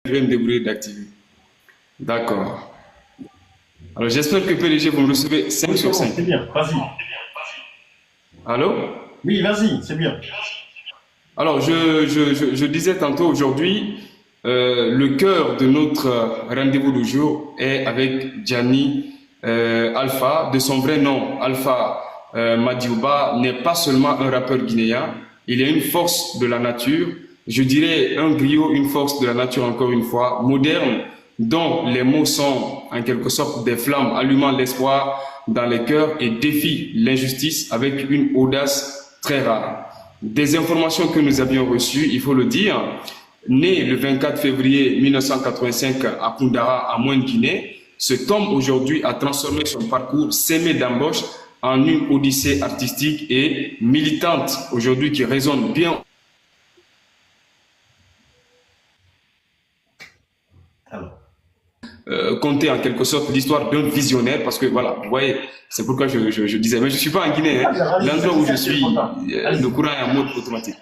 Je vais me débrouiller d'activer. D'accord. Alors, j'espère que PDG, vous me recevez 5 Oui, c'est sur bon, 5. c'est bien. Vas-y. Allô? Oui, vas-y, c'est bien. Alors, je disais tantôt aujourd'hui, le cœur de notre rendez-vous du jour est avec Gianni Alpha, de son vrai nom, Alpha Madiouba, n'est pas seulement un rappeur guinéen, il est une force de la nature, je dirais un griot, une force de la nature encore une fois, moderne, dont les mots sont en quelque sorte des flammes allumant l'espoir dans les cœurs et défient l'injustice avec une audace très rare. Des informations que nous avions reçues, il faut le dire, né le 24 février 1985 à Koundara, à Moine-Guinée, cet homme aujourd'hui a transformé son parcours sémé d'embauches en une odyssée artistique et militante aujourd'hui qui résonne bien. Alors, Conter en quelque sorte l'histoire d'un visionnaire parce que voilà, vous voyez, c'est pourquoi je disais, mais je ne suis pas en Guinée, hein. L'endroit où je suis, le courant est en mode automatique.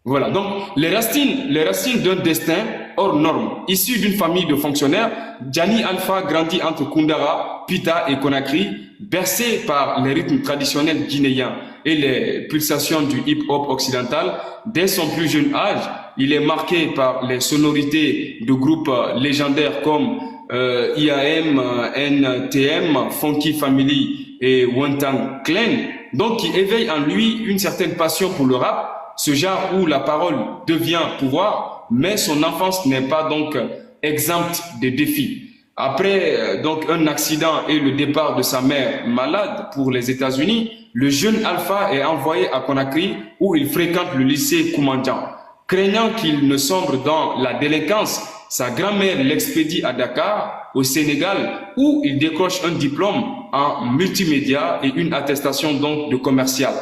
Voilà, donc les racines d'un destin hors norme, issu d'une famille de fonctionnaires, Gianni Alpha grandit entre Koundara, Pita et Conakry, bercé par les rythmes traditionnels guinéens et les pulsations du hip-hop occidental. Dès son plus jeune âge, il est marqué par les sonorités de groupes légendaires comme IAM, NTM, Funky Family et Wu-Tang Clan, donc qui éveille en lui une certaine passion pour le rap, ce genre où la parole devient pouvoir, mais son enfance n'est pas donc exempte de défis. Après donc un accident et le départ de sa mère malade pour les États-Unis, le jeune Alpha est envoyé à Conakry où il fréquente le lycée Koumandian. Craignant qu'il ne sombre dans la délinquance, sa grand-mère l'expédie à Dakar, au Sénégal, où il décroche un diplôme en multimédia et une attestation donc de commercial.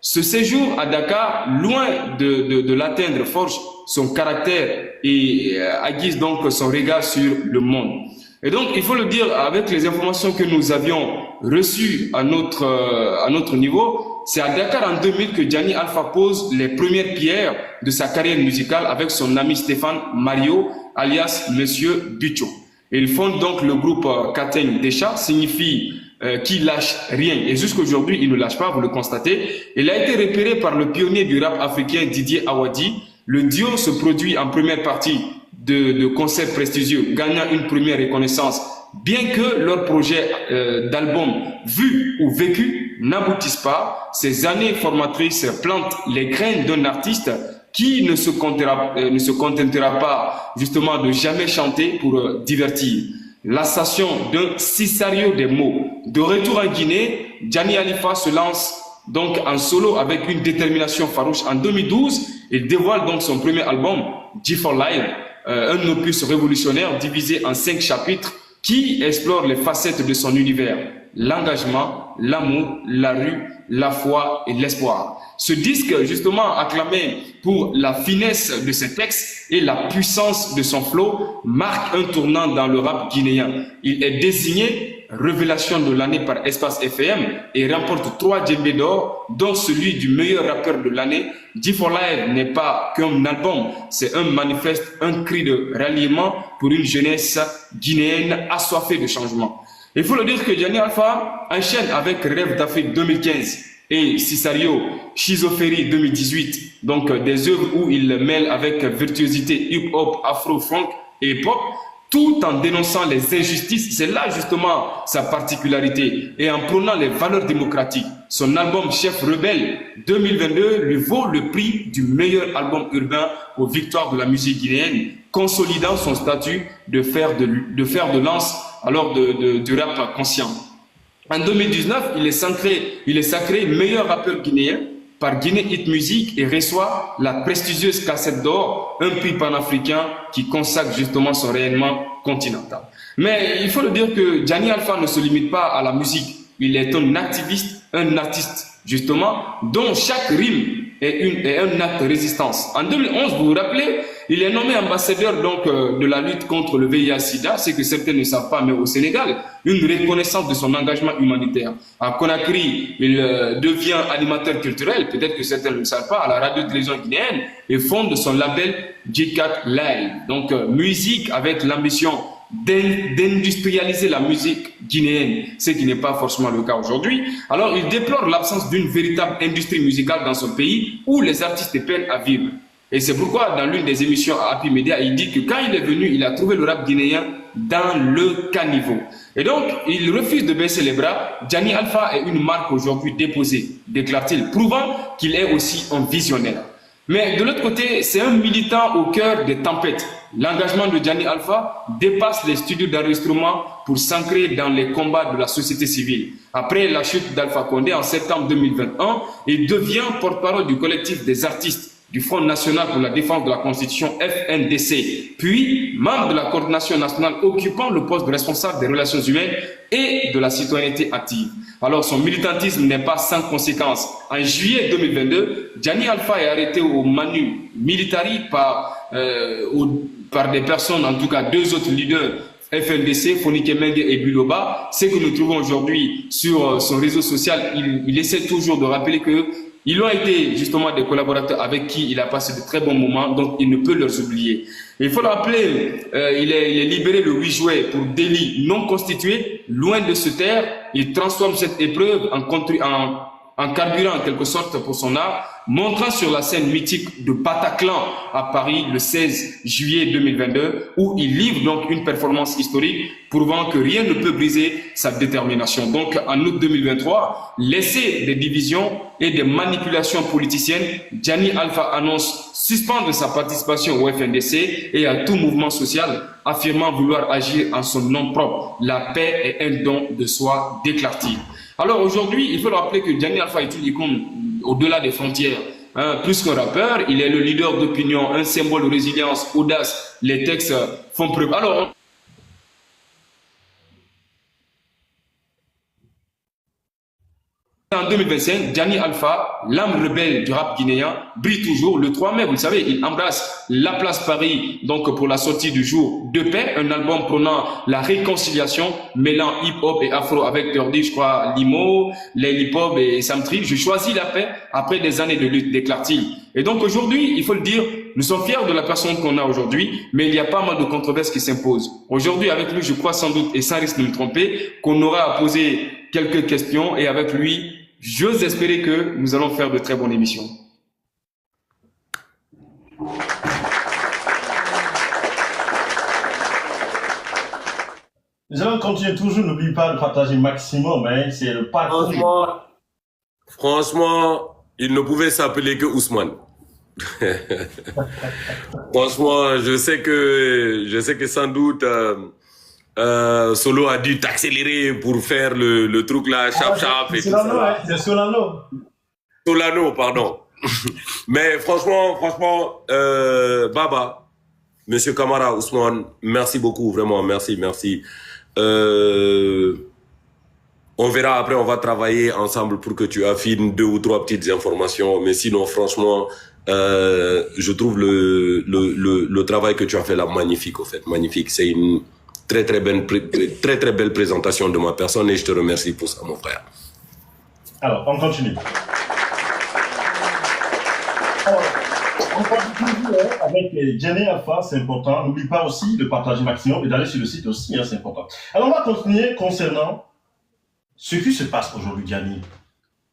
Ce séjour à Dakar, loin de l'atteindre, forge son caractère et aiguise donc son regard sur le monde. Et donc, il faut le dire, avec les informations que nous avions reçues à notre niveau, c'est à Dakar en 2000 que Gianni Alpha pose les premières pierres de sa carrière musicale avec son ami Stéphane Mario, alias Monsieur Bucho. Ils fondent donc le groupe Kateng Desha, signifie qui lâche rien. Et jusqu'aujourd'hui, il ne lâche pas, vous le constatez. Il a été repéré par le pionnier du rap africain Didier Awadi. Le duo se produit en première partie de concerts prestigieux, gagnant une première reconnaissance, bien que leur projet d'album vu ou vécu n'aboutisse pas. Ces années formatrices plantent les graines d'un artiste qui ne se contentera pas justement de jamais chanter pour divertir. La station d'un cisario des mots. De retour en Guinée, Gianni Alpha se lance donc en solo avec une détermination farouche. En 2012, il dévoile donc son premier album, G4 Live, un opus révolutionnaire divisé en 5 chapitres qui explore les facettes de son univers, l'engagement, l'amour, la rue, la foi et l'espoir. Ce disque, justement acclamé pour la finesse de ses textes et la puissance de son flow, marque un tournant dans le rap guinéen. Il est désigné révélation de l'année par Espace FM et remporte 3 djembés d'or, dont celui du meilleur rappeur de l'année. G4 Live n'est pas qu'un album, c'est un manifeste, un cri de ralliement pour une jeunesse guinéenne assoiffée de changement. Il faut le dire que Gianni Alpha enchaîne avec Rêve d'Afrique 2015 et Cisario Schizophérie 2018, donc des œuvres où il mêle avec virtuosité hip-hop, afro-funk et pop, tout en dénonçant les injustices. C'est là justement sa particularité et en prônant les valeurs démocratiques. Son album Chef Rebelle 2022 lui vaut le prix du meilleur album urbain aux victoires de la musique guinéenne, consolidant son statut de fer de lance alors du rap conscient. En 2019, il est sacré meilleur rappeur guinéen par Guinée Hit Music et reçoit la prestigieuse cassette d'or, un prix panafricain qui consacre justement son rayonnement continental. Mais il faut le dire que Gianni Alpha ne se limite pas à la musique. Il est un activiste, un artiste justement, dont chaque rime et un acte de résistance. En 2011, vous vous rappelez, il est nommé ambassadeur donc de la lutte contre le VIH/SIDA, c'est que certains ne savent pas, mais au Sénégal, une reconnaissance de son engagement humanitaire. À Conakry, il devient animateur culturel, peut-être que certains ne le savent pas, à la radio-télévision guinéenne, et fonde son label J4 Live. Donc, musique avec l'ambition d'industrialiser la musique guinéenne, ce qui n'est pas forcément le cas aujourd'hui. Alors, il déplore l'absence d'une véritable industrie musicale dans son pays où les artistes peinent à vivre. Et c'est pourquoi, dans l'une des émissions à Happy Media, il dit que quand il est venu, il a trouvé le rap guinéen dans le caniveau. Et donc, il refuse de baisser les bras. Gianni Alpha est une marque aujourd'hui déposée, déclare-t-il, prouvant qu'il est aussi un visionnaire. Mais de l'autre côté, c'est un militant au cœur des tempêtes. L'engagement de Gianni Alpha dépasse les studios d'enregistrement pour s'ancrer dans les combats de la société civile. Après la chute d'Alpha Condé en septembre 2021, il devient porte-parole du collectif des artistes du Front national pour la défense de la Constitution FNDC, puis membre de la coordination nationale occupant le poste de responsable des relations humaines et de la citoyenneté active. Alors son militantisme n'est pas sans conséquence. En juillet 2022, Gianni Alpha est arrêté au Manu Militari par des personnes, en tout cas deux autres leaders FNDC, Fonike Mengue et Buloba. Ce que nous trouvons aujourd'hui sur son réseau social, il essaie toujours de rappeler que ils ont été justement des collaborateurs avec qui il a passé de très bons moments, donc il ne peut leur oublier. Il faut le rappeler, il est libéré le 8 juillet pour délit non constitué. Loin de se taire, il transforme cette épreuve en carburant en quelque sorte pour son art, montrant sur la scène mythique de Bataclan à Paris le 16 juillet 2022, où il livre donc une performance historique prouvant que rien ne peut briser sa détermination. Donc en août 2023, laissé des divisions et des manipulations politiciennes, Gianni Alpha annonce suspendre sa participation au FNDC et à tout mouvement social, affirmant vouloir agir en son nom propre. La paix est un don de soi, déclare-t-il. Alors aujourd'hui, il faut rappeler que Gianni Alpha est une icône au-delà des frontières. Plus qu'un rappeur, il est le leader d'opinion, un symbole de résilience, audace. Les textes font preuve. Alors, en 2025, Gianni Alpha, l'âme rebelle du rap guinéen, brille toujours. Le 3 mai, vous le savez, il embrasse la place Paris donc pour la sortie du jour de paix, un album prônant la réconciliation, mêlant hip-hop et afro avec Turdi, je crois, Limo, les hip-hop et Samtri. Je choisis la paix après des années de lutte, déclare-t-il. Et donc aujourd'hui, il faut le dire, nous sommes fiers de la personne qu'on a aujourd'hui, mais il y a pas mal de controverses qui s'imposent. Aujourd'hui, avec lui, je crois sans doute, et sans risque de me tromper, qu'on aura à poser quelques questions et avec lui, j'ose espérer que nous allons faire de très bonnes émissions. Nous allons continuer toujours, n'oublie pas de partager maximum, hein, c'est le parcours. Franchement, il ne pouvait s'appeler que Ousmane. Franchement, je sais que sans doute Solo a dû t'accélérer pour faire le truc là, chap. C'est Solano, hein, c'est Solano. Solano, pardon. Mais franchement, Baba, Monsieur Kamara, Ousmane, merci beaucoup, vraiment, merci. On verra après, on va travailler ensemble pour que tu affines 2 ou 3 petites informations. Mais sinon, franchement, je trouve le travail que tu as fait là magnifique, au fait, magnifique. C'est une très belle présentation de ma personne et je te remercie pour ça, mon frère. Alors, on continue. Alors, on continue avec Gianni Alpha, c'est important. N'oublie pas aussi de partager maximum et d'aller sur le site aussi, hein, c'est important. Alors, on va continuer concernant ce qui se passe aujourd'hui, Gianni.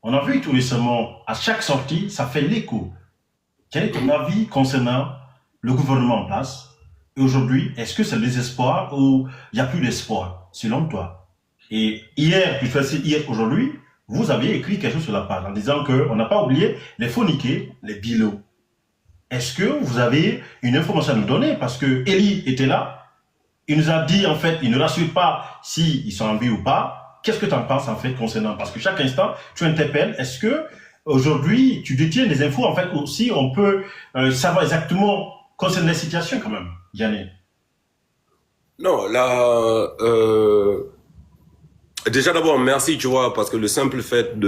On a vu tout récemment, à chaque sortie, ça fait l'écho. Quel est ton avis concernant le gouvernement en place? Et aujourd'hui, est-ce que c'est le désespoir ou il n'y a plus d'espoir, selon toi? Et hier, aujourd'hui, vous avez écrit quelque chose sur la page en disant qu'on n'a pas oublié les phoniqués, les bilots. Est-ce que vous avez une information à nous donner? Parce que Eli était là, il nous a dit en fait, il ne rassure pas s'ils sont en vie ou pas. Qu'est-ce que tu en penses en fait concernant? Parce que chaque instant, tu interpelles, est-ce que aujourd'hui, tu détiens des infos en fait aussi, on peut savoir exactement concernant la situation quand même, Gianni? Non, là, déjà d'abord, merci, tu vois, parce que le simple fait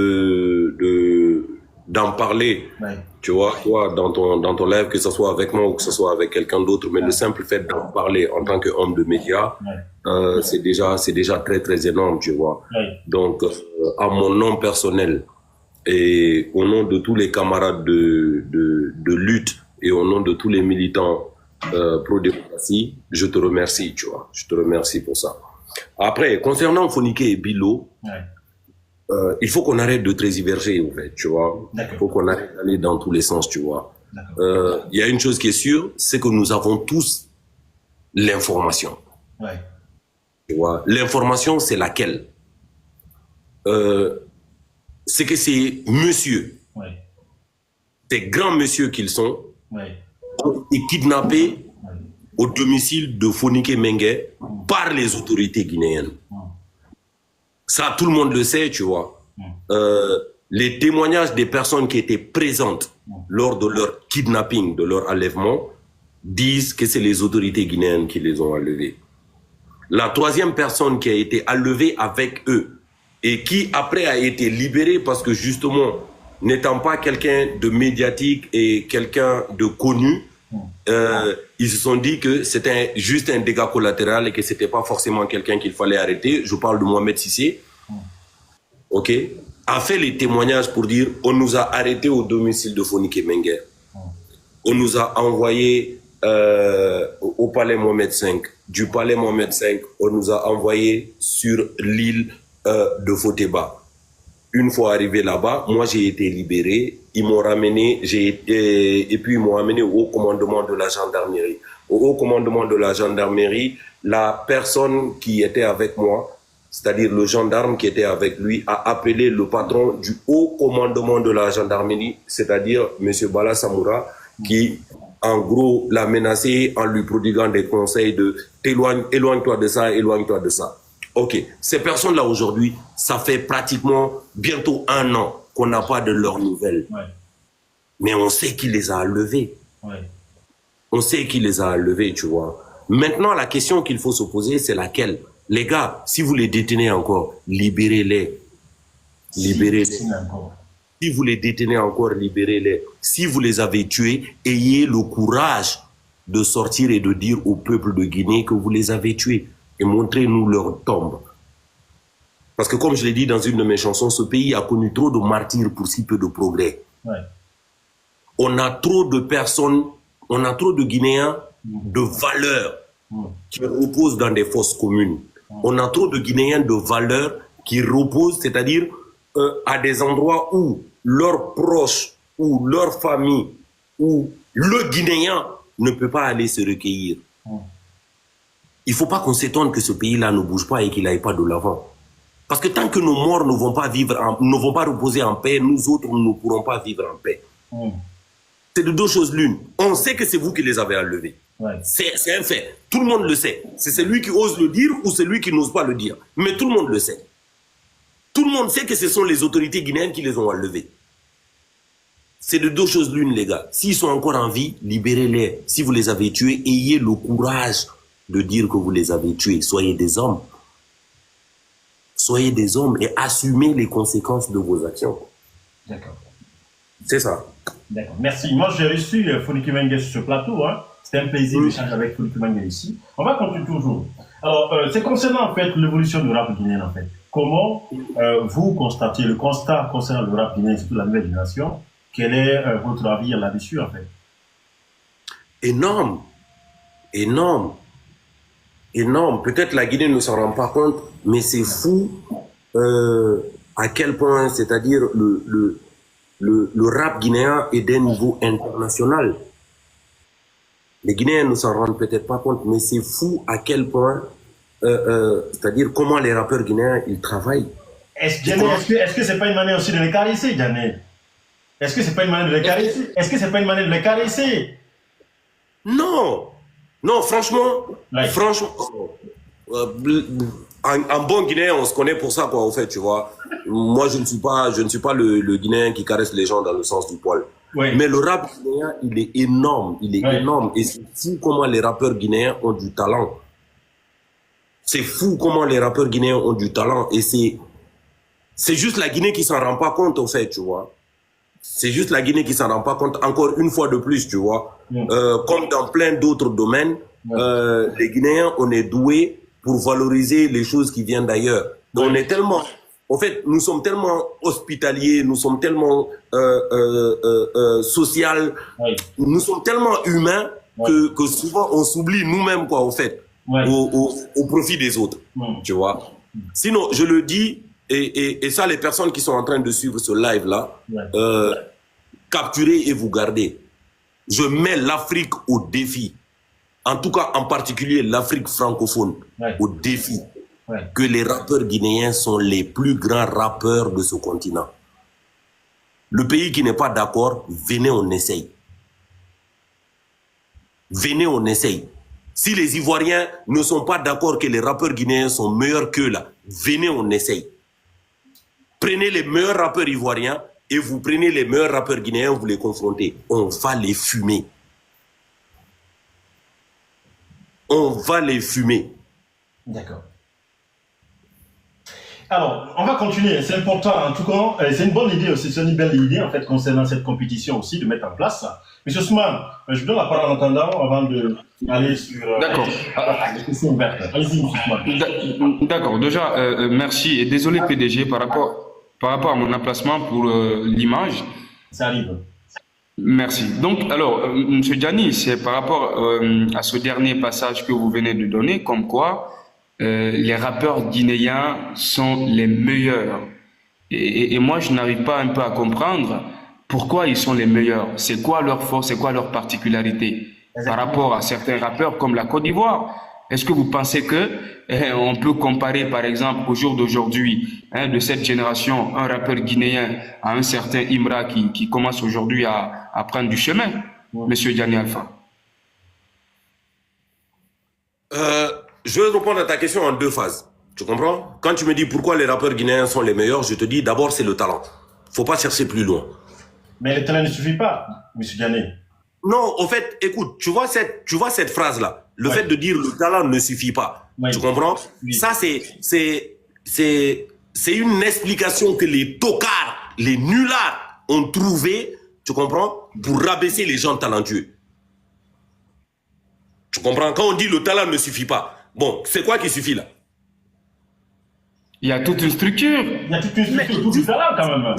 d'en parler, Ouais. tu vois, toi, dans ton live, que ce soit avec moi ou que ce soit avec quelqu'un d'autre, mais le simple fait d'en parler en tant qu'homme de médias, c'est déjà très, très énorme, tu vois. Ouais. Donc, à mon nom personnel et au nom de tous les camarades de lutte et au nom de tous les militants pro-démocratie, je te remercie, tu vois. Je te remercie pour ça. Après, concernant Fonike et Bilo, il faut qu'on arrête de tergiverser, en fait, tu vois. Il faut qu'on arrête d'aller dans tous les sens, tu vois. Il y a une chose qui est sûre, c'est que nous avons tous l'information. Tu vois. L'information, c'est laquelle? C'est que ces messieurs, ces grands messieurs qu'ils sont, ont été kidnappés au domicile de Fonike Mengue par les autorités guinéennes. Ça, tout le monde le sait, tu vois. Les témoignages des personnes qui étaient présentes lors de leur kidnapping, de leur enlèvement, disent que c'est les autorités guinéennes qui les ont enlevés. La troisième personne qui a été enlevée avec eux et qui après a été libérée parce que justement, n'étant pas quelqu'un de médiatique et quelqu'un de connu, ils se sont dit que c'était juste un dégât collatéral et que c'était pas forcément quelqu'un qu'il fallait arrêter. Je parle de Mohamed Sissé, ok, a fait les témoignages pour dire on nous a arrêtés au domicile de Fonike Mengue, on nous a envoyé au palais Mohamed V, du palais Mohamed V, on nous a envoyé sur l'île de Foteba. Une fois arrivé là-bas, moi j'ai été libéré, ils m'ont ramené, et puis ils m'ont amené au haut commandement de la gendarmerie. Au haut commandement de la gendarmerie, la personne qui était avec moi, c'est-à-dire le gendarme qui était avec lui, a appelé le patron du haut commandement de la gendarmerie, c'est-à-dire M. Bala Samoura, qui en gros l'a menacé en lui prodiguant des conseils de éloigne-toi de ça, éloigne-toi de ça. Ok, ces personnes-là aujourd'hui, ça fait pratiquement bientôt 1 an qu'on n'a pas de leurs nouvelles. Mais on sait qui les a enlevés. On sait qui les a enlevés, tu vois. Maintenant, la question qu'il faut se poser, c'est laquelle? Les gars, si vous les détenez encore, libérez-les. Libérez-les. Si vous les détenez encore, libérez-les. Si vous les avez tués, ayez le courage de sortir et de dire au peuple de Guinée que vous les avez tués. Et montrez-nous leur tombe. Parce que comme je l'ai dit dans une de mes chansons, ce pays a connu trop de martyrs pour si peu de progrès. On a trop de personnes, on a trop de Guinéens de valeurs qui reposent dans des fosses communes. On a trop de Guinéens de valeurs qui reposent, c'est-à-dire à des endroits où leurs proches, ou leur famille, ou le Guinéen ne peut pas aller se recueillir. Il ne faut pas qu'on s'étonne que ce pays-là ne bouge pas et qu'il n'aille pas de l'avant. Parce que tant que nos morts ne vont pas reposer en paix, nous autres, nous ne pourrons pas vivre en paix. C'est de deux choses l'une. On sait que c'est vous qui les avez enlevés. C'est un fait. Tout le monde le sait. C'est celui qui ose le dire ou celui qui n'ose pas le dire. Mais tout le monde le sait. Tout le monde sait que ce sont les autorités guinéennes qui les ont enlevés. C'est de deux choses l'une, les gars. S'ils sont encore en vie, libérez-les. Si vous les avez tués, ayez le courage de dire que vous les avez tués. Soyez des hommes. Soyez des hommes et assumez les conséquences de vos actions. D'accord. C'est ça. D'accord. Merci. Moi, j'ai reçu Fonike Mengue sur ce plateau. C'était un plaisir d'échanger avec Fonike Mengue ici. On va continuer toujours. Alors, c'est concernant en fait l'évolution du rap guinéen en fait. Comment vous constatez le constat concernant le rap guinéen, surtout la nouvelle génération? Quel est votre avis là-dessus en fait? Énorme. Énorme. Énorme. Peut-être la Guinée ne s'en rend pas compte, mais c'est fou à quel point, c'est-à-dire le rap guinéen est d'un niveau international. Les Guinéens ne s'en rendent peut-être pas compte, mais c'est fou à quel point, c'est-à-dire comment les rappeurs guinéens, ils travaillent. Est-ce que c'est pas une manière aussi de les caresser, Djané? Est-ce que c'est pas une manière de les caresser? Est-ce que c'est pas une manière de les caresser? Non. Non, franchement, en bon Guinéen, on se connaît pour ça, quoi, au fait, tu vois. Moi, je ne suis pas le Guinéen qui caresse les gens dans le sens du poil. Mais le rap guinéen, il est énorme, énorme. Et c'est fou comment les rappeurs guinéens ont du talent. C'est fou comment les rappeurs guinéens ont du talent. Et c'est juste la Guinée qui s'en rend pas compte, au fait, tu vois. C'est juste la Guinée qui s'en rend pas compte, encore une fois de plus, tu vois. Comme dans plein d'autres domaines, les Guinéens, on est doués pour valoriser les choses qui viennent d'ailleurs. On est tellement... En fait, nous sommes tellement hospitaliers, nous sommes tellement social, nous sommes tellement humains que souvent on s'oublie nous-mêmes, quoi, au fait, au profit des autres, tu vois. Sinon, je le dis, et ça, les personnes qui sont en train de suivre ce live-là, capturez et vous gardez. Je mets l'Afrique au défi. En tout cas, en particulier l'Afrique francophone, au défi. Que les rappeurs guinéens sont les plus grands rappeurs de ce continent. Le pays qui n'est pas d'accord, venez, on essaye. Venez, on essaye. Si les Ivoiriens ne sont pas d'accord que les rappeurs guinéens sont meilleurs qu'eux là, venez, on essaye. Prenez les meilleurs rappeurs ivoiriens et vous prenez les meilleurs rappeurs guinéens, vous les confrontez. On va les fumer. On va les fumer. D'accord. Alors, on va continuer. C'est important, en tout cas, c'est une bonne idée aussi, c'est une belle idée, en fait, concernant cette compétition aussi, de mettre en place ça. Monsieur Ousmane, je vous donne la parole en attendant, avant d'aller sur... D'accord. les questions ouvertes. Allez-y, monsieur Ousmane. D'accord. Déjà, merci. Et désolé, PDG, par rapport à mon emplacement pour l'image. Ça arrive. Merci. Donc, alors, monsieur Diani, c'est par rapport à ce dernier passage que vous venez de donner, comme quoi les rappeurs guinéens sont les meilleurs. Et moi, je n'arrive pas un peu à comprendre pourquoi ils sont les meilleurs. C'est quoi leur force, c'est quoi leur particularité par rapport à certains rappeurs comme la Côte d'Ivoire. Est-ce que vous pensez que on peut comparer, par exemple, au jour d'aujourd'hui, de cette génération, un rappeur guinéen à un certain Imra qui commence aujourd'hui à prendre du chemin, monsieur Diani Alpha? Je vais répondre à ta question en deux phases. Tu comprends? Quand tu me dis pourquoi les rappeurs guinéens sont les meilleurs, je te dis d'abord c'est le talent. Faut pas chercher plus loin. Mais le talent ne suffit pas, monsieur Diani. Non, au fait, écoute, tu vois cette phrase-là, le fait de dire le talent ne suffit pas. Tu comprends? Ça, c'est une explication que les tocards, les nullards ont trouvé, tu comprends, pour rabaisser les gens talentueux. Tu comprends? Quand on dit le talent ne suffit pas, bon, c'est quoi qui suffit là? Il y a toute une structure. Il y a toute une structure, tout du talent quand même.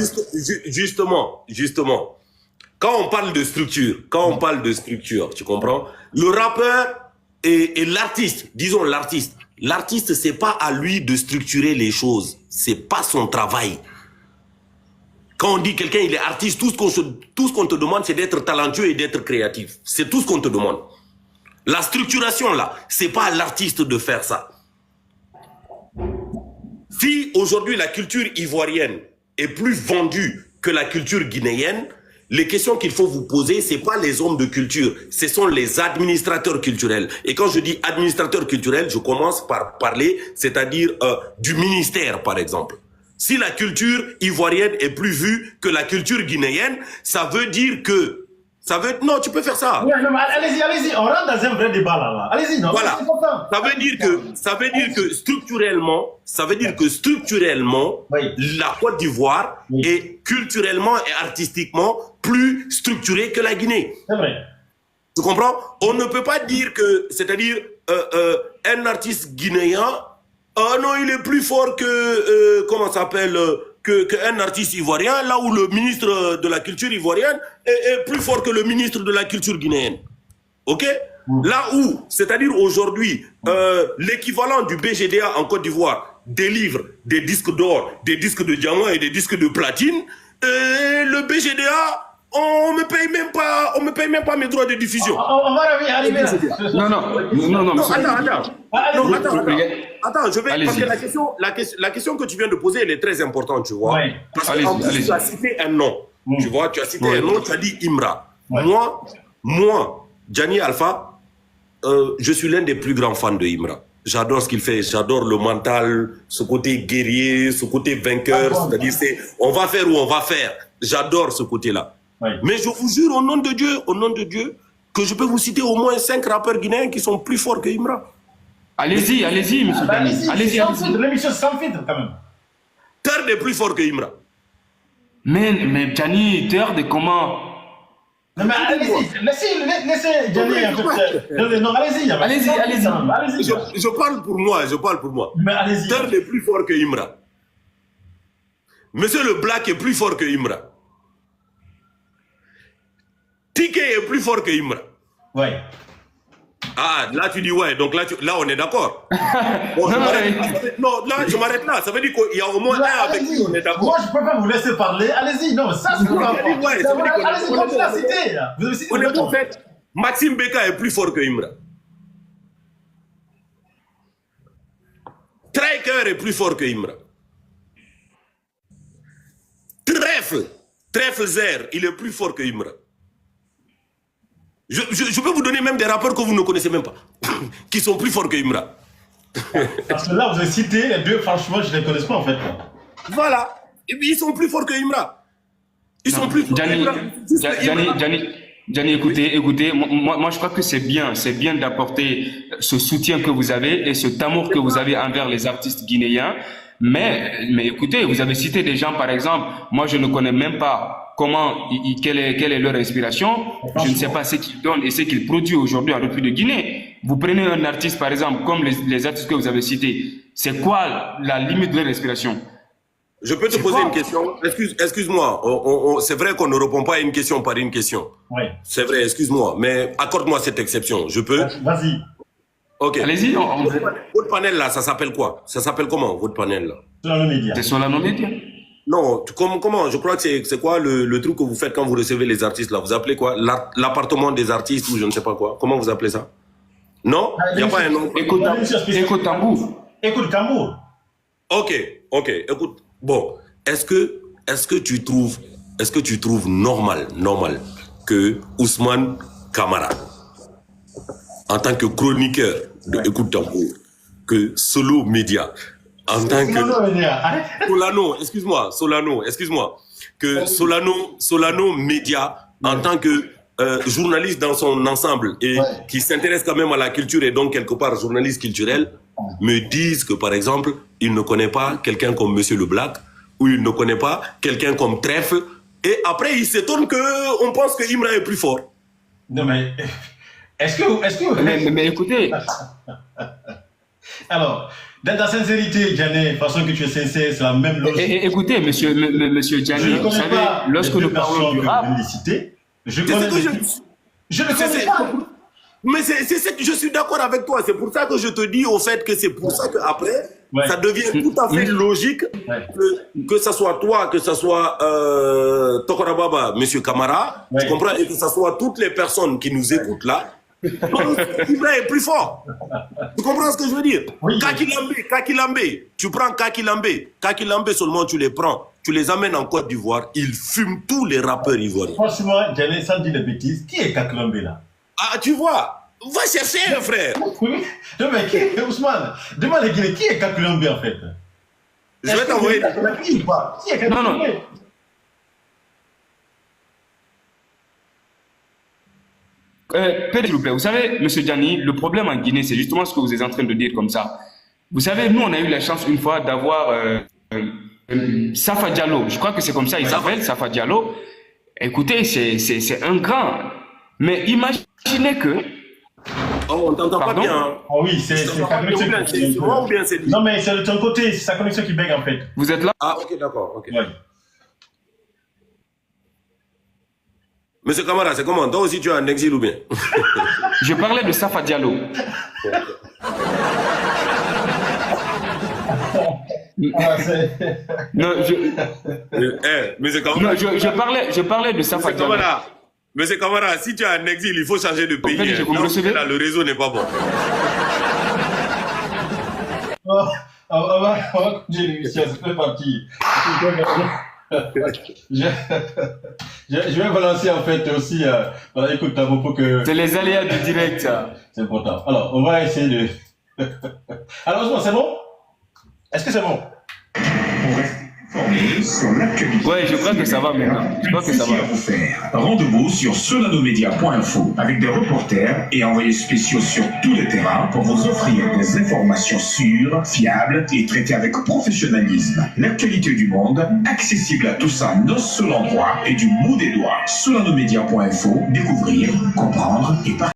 Justement. Quand on parle de structure, tu comprends? Le rappeur et l'artiste, disons l'artiste, c'est pas à lui de structurer les choses. C'est pas son travail. Quand on dit quelqu'un il est artiste, tout ce qu'on te demande, c'est d'être talentueux et d'être créatif. C'est tout ce qu'on te demande. La structuration là, c'est pas à l'artiste de faire ça. Si aujourd'hui la culture ivoirienne est plus vendue que la culture guinéenne, les questions qu'il faut vous poser, c'est pas les hommes de culture, ce sont les administrateurs culturels. Et quand je dis administrateur culturel, je commence par parler, c'est-à-dire du ministère, par exemple. Si la culture ivoirienne est plus vue que la culture guinéenne, ça veut dire que... Non, tu peux faire ça. Oui, non, allez-y, on rentre dans un vrai débat là. Allez-y, non. Voilà. Ça veut dire que structurellement, la Côte d'Ivoire est culturellement et artistiquement plus structurée que la Guinée. C'est vrai. Tu comprends? On ne peut pas dire que, c'est-à-dire, un artiste guinéen, non, il est plus fort que, comment ça s'appelle, qu'un artiste ivoirien, là où le ministre de la culture ivoirienne est plus fort que le ministre de la culture guinéenne. Ok? Là où, c'est-à-dire aujourd'hui, l'équivalent du BGDA en Côte d'Ivoire délivre des disques d'or, des disques de diamant et des disques de platine, le BGDA, on me paye même pas mes droits de diffusion. On va arriver là. Non, attends, je vais, parce que la question que tu viens de poser, elle est très importante, tu vois. Ouais. Parce qu'en plus, tu as cité un nom. Tu vois, tu as cité un nom, tu as dit Imra. Ouais. Moi, Diani Alpha, je suis l'un des plus grands fans de Imra. J'adore ce qu'il fait, j'adore le mental, ce côté guerrier, ce côté vainqueur, c'est-à-dire on va faire ou on va faire. J'adore ce côté-là. Ouais. Mais je vous jure au nom de Dieu, que je peux vous citer au moins 5 rappeurs guinéens qui sont plus forts que Imra. Allez-y, monsieur Diani. Allez-y. L'émission sans filtre quand même. Terre est plus fort que Imra. Mais Gianni, tu regardes comment... Non, mais allez-y, laissez Gianni un peu. Non, allez-y. Allez-y. Je parle pour moi. Mais allez-y. Turn est plus fort que Imra. Monsieur le Black est plus fort que Imra. Tike est plus fort que Imra. Ouais. Ah, là tu dis ouais, donc là on est d'accord. Bon, non, là je m'arrête là. Ça veut dire qu'il y a au moins un avec qui on est d'accord. Moi je peux pas vous laisser parler. Allez-y, non, ça c'est quoi? Allez-y, continuez à citer. Vous avez cité. En fait, Maxime Beka est plus fort que Imra. Striker est plus fort que Imra. Trèfle Zer, il est plus fort que Imra. Je peux vous donner même des rappeurs que vous ne connaissez même pas, qui sont plus forts que Imra. Parce que là, vous avez cité les deux, franchement, je ne les connais pas en fait. Voilà. Et puis ils sont plus forts que Imra. Ils sont plus forts que Imra. Gianni, écoutez, moi je crois que c'est bien d'apporter ce soutien que vous avez et cet amour que vous avez envers les artistes guinéens. Mais écoutez, vous avez cité des gens, par exemple, moi je ne connais même pas quelle est leur inspiration, je ne sais pas ce qu'ils donnent et ce qu'ils produisent aujourd'hui en République de Guinée. Vous prenez un artiste, par exemple, comme les artistes que vous avez cités, c'est quoi la limite de leur inspiration? Je peux te poser une question? Excuse-moi, c'est vrai qu'on ne répond pas à une question par une question. Oui. C'est vrai, excuse-moi, mais accorde-moi cette exception, je peux? Vas-y. Ok. Allez-y. Votre panel là, ça s'appelle quoi? Ça s'appelle comment, votre panel là? Solano Média. C'est Solano Média. Non, comment? Je crois que c'est quoi le truc que vous faites quand vous recevez les artistes là? Vous appelez quoi? L'appartement des artistes ou je ne sais pas quoi? Comment vous appelez ça? Non? Il n'y a pas un nom? Écoute Tambour. Écoute Tambour. Ok. Écoute, bon, est-ce que tu trouves normal que Ousmane Camara, en tant que chroniqueur de Écoute Tambour, que Solo Média, en tant que Solano, excuse-moi, que Solano Média, en tant que journaliste dans son ensemble et qui s'intéresse quand même à la culture et donc quelque part journaliste culturel, me disent que par exemple, il ne connaît pas quelqu'un comme Monsieur le Black ou il ne connaît pas quelqu'un comme Trèfle et après il s'étonne qu'on pense que Imra est plus fort. Non mais, est-ce que... Mais écoutez... Alors, dans ta sincérité, Gianni, façon que tu es sincère, c'est la même logique. Écoutez, monsieur Gianni, vous savez, lorsque nous parlons du rap... Je ne connais pas. Mais je suis d'accord avec toi. C'est pour ça que je te dis au fait que c'est pour ça qu'après, ça devient tout à fait logique que ce soit toi, que ce soit Tokorababa, monsieur Camara, tu comprends, et que ce soit toutes les personnes qui nous écoutent là, Ibra est plus fort. Tu comprends ce que je veux dire? Kakilambe, tu prends Kakilambe seulement tu les prends, tu les amènes en Côte d'Ivoire, ils fument tous les rappeurs ivoiriens. Franchement, Gianni, sans dire des bêtises, qui est Kakilambe là? Ah, tu vois, va chercher un frère. Oui, non mais Ousmane, demande à Guinée, qui est Kakilambe en fait? Je vais t'envoyer. Qui est Kakilambe? Non. S'il vous plaît, vous savez, monsieur Gianni, le problème en Guinée, c'est justement ce que vous êtes en train de dire comme ça. Vous savez, nous, on a eu la chance une fois d'avoir Safa Diallo. Je crois que c'est comme ça, il s'appelle Safa Diallo. Écoutez, c'est un grand. Mais imaginez que... Oh, on t'entend pas bien. Hein. Ah oui, c'est sa connexion. C'est moi ou bien c'est lui? Non, mais c'est de ton côté, c'est sa connexion qui bug en fait. Vous êtes là? Ah, ok, d'accord. Okay. Ouais. Monsieur Camara, c'est comment? Toi aussi, tu es en exil ou bien? Je parlais de Safa Diallo. Non, Monsieur Camara. Non, je parlais de Safa Diallo. Monsieur Camara, si tu es en exil, il faut changer de pays. Là, le réseau n'est pas bon. On va continuer l'émission, c'est parti. Je vais balancer en fait aussi, voilà, écoute, pour que... C'est les aléas du direct. C'est important. Alors, on va essayer de... Alors, c'est bon? Est-ce que c'est bon? Sur l'actualité. Ouais, je crois que ça va maintenant. Je crois que ça va. À vous faire. Rendez-vous sur solanomedia.info avec des reporters et envoyés spéciaux sur tout le terrain pour vous offrir des informations sûres, fiables et traitées avec professionnalisme. L'actualité du monde, accessible à tous en un seul endroit et du bout des doigts. Solanomedia.info, découvrir, comprendre et partager.